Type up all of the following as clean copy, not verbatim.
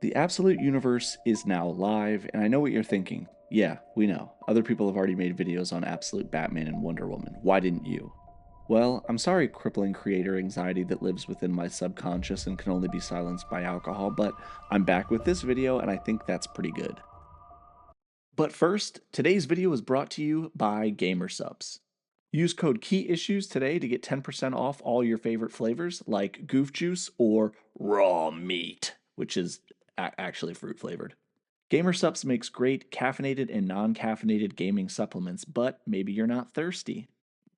The Absolute Universe is now live, and I know what you're thinking. Yeah, we know. Other people have already made videos on Absolute Batman and Wonder Woman. Why didn't you? Well, I'm sorry, crippling creator anxiety that lives within my subconscious and can only be silenced by alcohol, but I'm back with this video, and I think that's pretty good. But first, today's video is brought to you by GamerSupps. Use code KEYISSUES today to get 10% off all your favorite flavors like Goof Juice or Raw Meat, which is actually fruit flavored. GamerSupps makes great caffeinated and non caffeinated gaming supplements, but maybe you're not thirsty.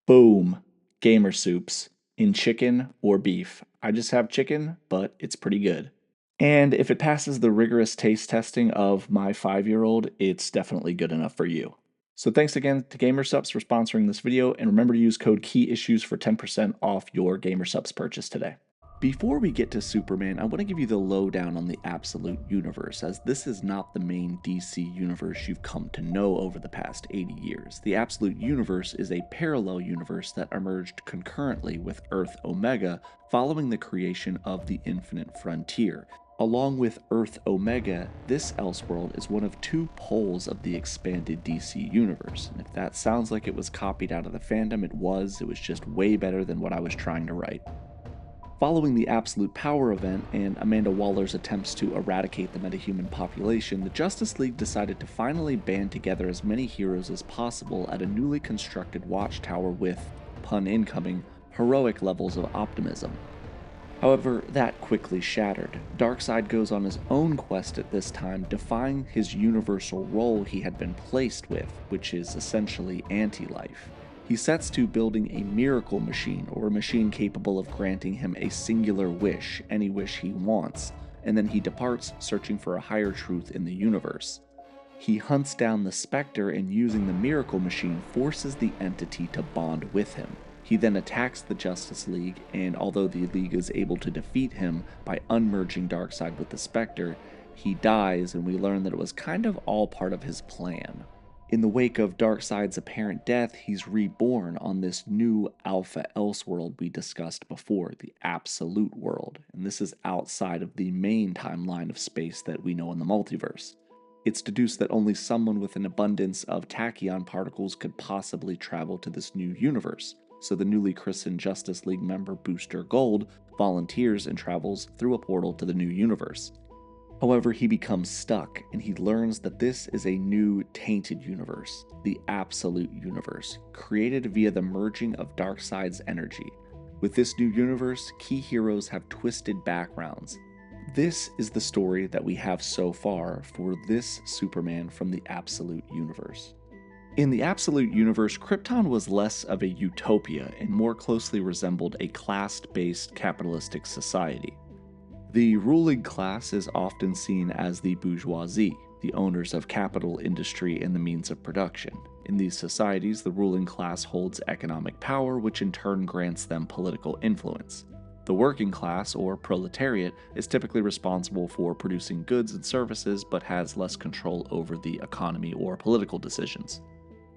Boom! Gamer Soups in chicken or beef. I just have chicken, but it's pretty good. And if it passes the rigorous taste testing of my 5-year-old, it's definitely good enough for you. So thanks again to GamerSupps for sponsoring this video, and remember to use code KEYISSUES for 10% off your GamerSupps purchase today. Before we get to Superman, I want to give you the lowdown on the Absolute Universe, as this is not the main DC universe you've come to know over the past 80 years. The Absolute Universe is a parallel universe that emerged concurrently with Earth Omega following the creation of the Infinite Frontier. Along with Earth Omega, this Elseworld is one of two poles of the expanded DC universe, and if that sounds like it was copied out of the fandom, it was just way better than what I was trying to write. Following the Absolute Power event and Amanda Waller's attempts to eradicate the metahuman population, the Justice League decided to finally band together as many heroes as possible at a newly constructed watchtower with, pun incoming, heroic levels of optimism. However, that quickly shattered. Darkseid goes on his own quest at this time, defying his universal role he had been placed with, which is essentially anti-life. He sets to building a miracle machine, or a machine capable of granting him a singular wish, any wish he wants, and then he departs searching for a higher truth in the universe. He hunts down the Spectre and using the miracle machine forces the entity to bond with him. He then attacks the Justice League, and although the League is able to defeat him by unmerging Darkseid with the Spectre, he dies and we learn that it was kind of all part of his plan. In the wake of Darkseid's apparent death, he's reborn on this new Alpha Elseworld we discussed before, the Absolute World, and this is outside of the main timeline of space that we know in the multiverse. It's deduced that only someone with an abundance of tachyon particles could possibly travel to this new universe, so the newly christened Justice League member Booster Gold volunteers and travels through a portal to the new universe. However, he becomes stuck, and he learns that this is a new tainted universe, the Absolute Universe, created via the merging of Darkseid's energy. With this new universe, key heroes have twisted backgrounds. This is the story that we have so far for this Superman from the Absolute Universe. In the Absolute Universe, Krypton was less of a utopia and more closely resembled a class-based capitalistic society. The ruling class is often seen as the bourgeoisie, the owners of capital, industry, and the means of production. In these societies, the ruling class holds economic power, which in turn grants them political influence. The working class, or proletariat, is typically responsible for producing goods and services, but has less control over the economy or political decisions.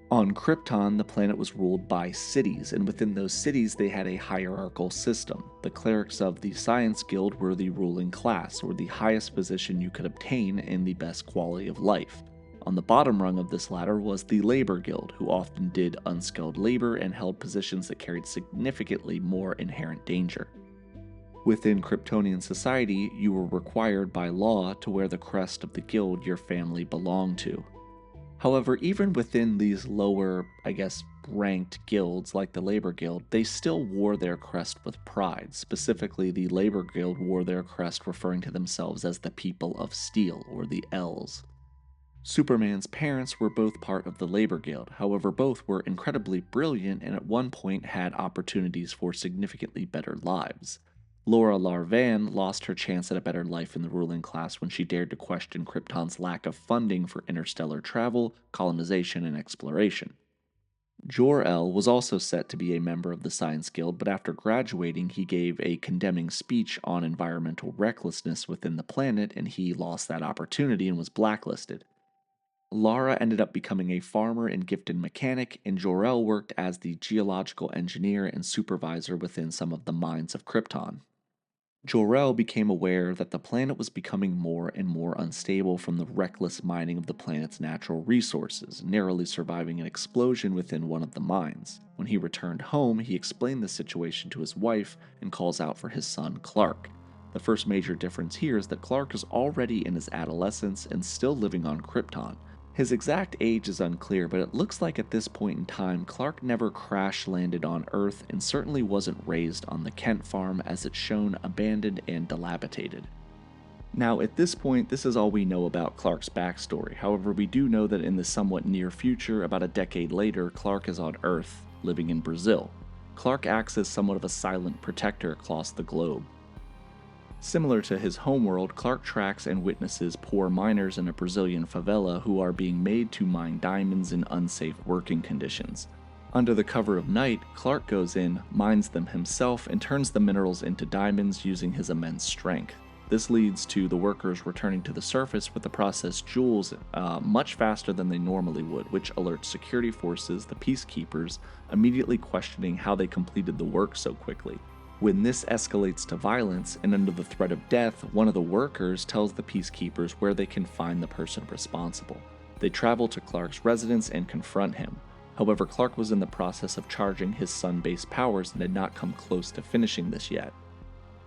On Krypton, the planet was ruled by cities, and within those cities they had a hierarchical system. The clerics of the Science Guild were the ruling class, or the highest position you could obtain in the best quality of life. On the bottom rung of this ladder was the Labor Guild, who often did unskilled labor and held positions that carried significantly more inherent danger. Within Kryptonian society, you were required by law to wear the crest of the guild your family belonged to. However, even within these lower, ranked guilds like the Labor Guild, they still wore their crest with pride. Specifically, the Labor Guild wore their crest referring to themselves as the People of Steel, or the L's. Superman's parents were both part of the Labor Guild, however both were incredibly brilliant and at one point had opportunities for significantly better lives. Laura Larvan lost her chance at a better life in the ruling class when she dared to question Krypton's lack of funding for interstellar travel, colonization, and exploration. Jor-El was also set to be a member of the Science Guild, but after graduating, he gave a condemning speech on environmental recklessness within the planet, and he lost that opportunity and was blacklisted. Lara ended up becoming a farmer and gifted mechanic, and Jor-El worked as the geological engineer and supervisor within some of the mines of Krypton. Jor-El became aware that the planet was becoming more and more unstable from the reckless mining of the planet's natural resources, narrowly surviving an explosion within one of the mines. When he returned home, he explained the situation to his wife and calls out for his son Clark. The first major difference here is that Clark is already in his adolescence and still living on Krypton. His exact age is unclear, but it looks like at this point in time, Clark never crash-landed on Earth and certainly wasn't raised on the Kent farm as it's shown abandoned and dilapidated. Now, at this point, this is all we know about Clark's backstory. However, we do know that in the somewhat near future, about a decade later, Clark is on Earth, living in Brazil. Clark acts as somewhat of a silent protector across the globe. Similar to his homeworld, Clark tracks and witnesses poor miners in a Brazilian favela who are being made to mine diamonds in unsafe working conditions. Under the cover of night, Clark goes in, mines them himself, and turns the minerals into diamonds using his immense strength. This leads to the workers returning to the surface with the processed jewels much faster than they normally would, which alerts security forces, the peacekeepers, immediately questioning how they completed the work so quickly. When this escalates to violence, and under the threat of death, one of the workers tells the peacekeepers where they can find the person responsible. They travel to Clark's residence and confront him. However, Clark was in the process of charging his sun-based powers and had not come close to finishing this yet.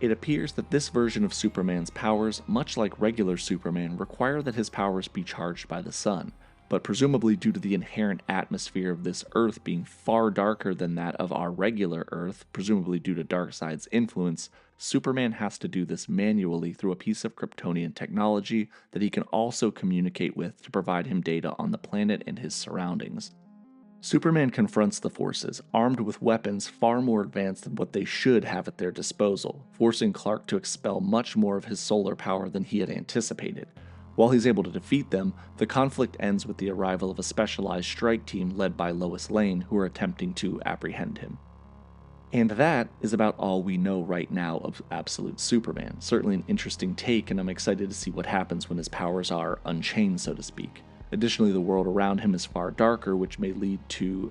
It appears that this version of Superman's powers, much like regular Superman, require that his powers be charged by the sun. But presumably due to the inherent atmosphere of this Earth being far darker than that of our regular Earth, presumably due to Darkseid's influence, Superman has to do this manually through a piece of Kryptonian technology that he can also communicate with to provide him data on the planet and his surroundings. Superman confronts the forces, armed with weapons far more advanced than what they should have at their disposal, forcing Clark to expel much more of his solar power than he had anticipated. While he's able to defeat them, the conflict ends with the arrival of a specialized strike team led by Lois Lane, who are attempting to apprehend him. And that is about all we know right now of Absolute Superman. Certainly an interesting take, and I'm excited to see what happens when his powers are unchained, so to speak. Additionally, the world around him is far darker, which may lead to,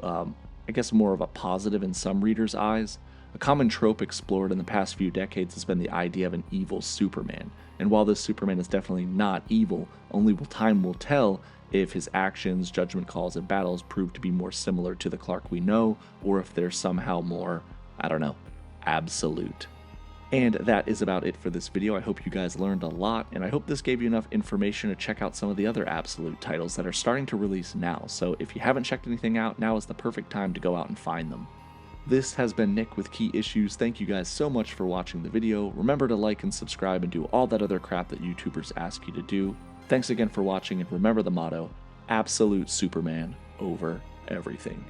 more of a positive in some readers' eyes. A common trope explored in the past few decades has been the idea of an evil Superman, and while this Superman is definitely not evil, only time will tell if his actions, judgment calls, and battles prove to be more similar to the Clark we know, or if they're somehow more, absolute. And that is about it for this video. I hope you guys learned a lot, and I hope this gave you enough information to check out some of the other Absolute titles that are starting to release now, so if you haven't checked anything out, now is the perfect time to go out and find them. This has been Nick with Key Issues. Thank you guys so much for watching the video. Remember to like and subscribe and do all that other crap that YouTubers ask you to do. Thanks again for watching, and remember the motto, Absolute Superman over everything.